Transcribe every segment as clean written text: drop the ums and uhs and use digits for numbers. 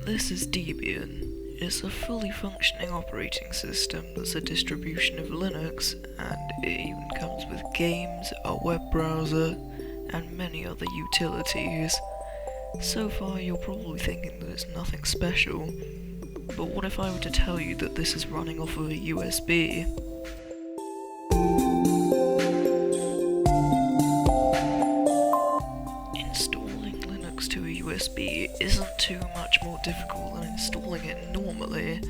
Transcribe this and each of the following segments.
This is Debian. It's a fully functioning operating system that's a distribution of Linux, and it even comes with games, a web browser, and many other utilities. So far you're probably thinking that it's nothing special, but what if I were to tell you that this is running off of a USB? Installing Linux to a USB isn't too much more difficult than installing it normally,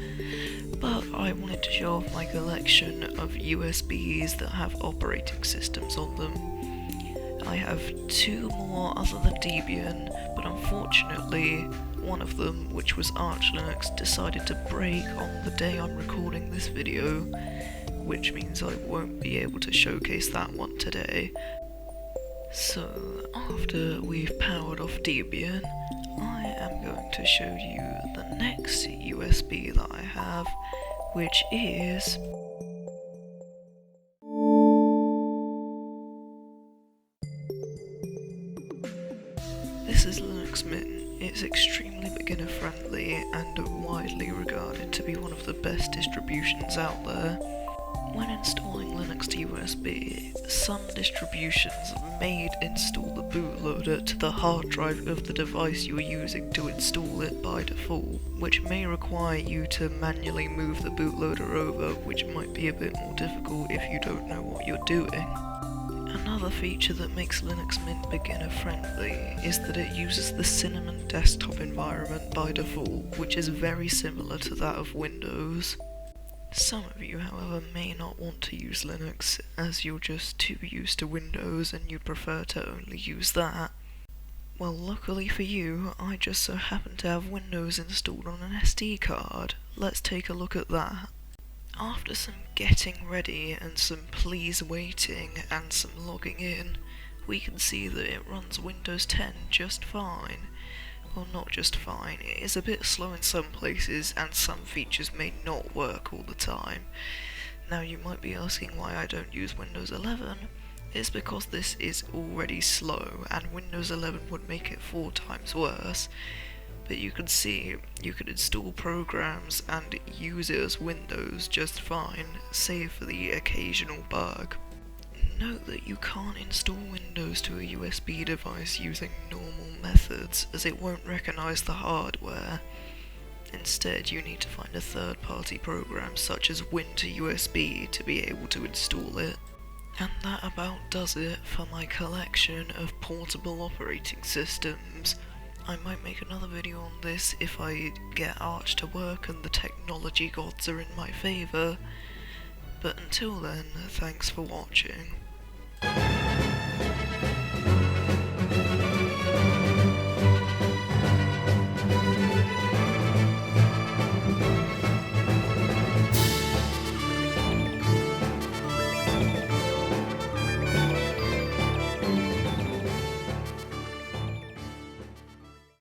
but I wanted to show off my collection of USBs that have operating systems on them. I have two more other than Debian, but unfortunately one of them, which was Arch Linux, decided to break on the day I'm recording this video, which means I won't be able to showcase that one today. So, after we've powered off Debian, I am going to show you the next USB that I have, which is this is Linux Mint. It's extremely beginner friendly and widely regarded to be one of the best distributions out there. When installing Linux to USB, some distributions may install the bootloader to the hard drive of the device you're using to install it by default, which may require you to manually move the bootloader over, which might be a bit more difficult if you don't know what you're doing. Another feature that makes Linux Mint beginner friendly is that it uses the Cinnamon desktop environment by default, which is very similar to that of Windows. Some of you, however, may not want to use Linux, as you're just too used to Windows and you'd prefer to only use that. Well, luckily for you, I just so happen to have Windows installed on an SD card. Let's take a look at that. After some getting ready and some please waiting and some logging in, we can see that it runs Windows 10 just fine. Well, not just fine, it is a bit slow in some places and some features may not work all the time. Now you might be asking why I don't use Windows 11. It's because this is already slow and Windows 11 would make it 4 times worse. But you can see, you can install programs and use it as Windows just fine, save for the occasional bug. Note that you can't install Windows to a USB device using normal methods, as it won't recognise the hardware. Instead, you need to find a third-party program such as Win2USB to be able to install it. And that about does it for my collection of portable operating systems. I might make another video on this if I get Arch to work and the technology gods are in my favour. But until then, thanks for watching.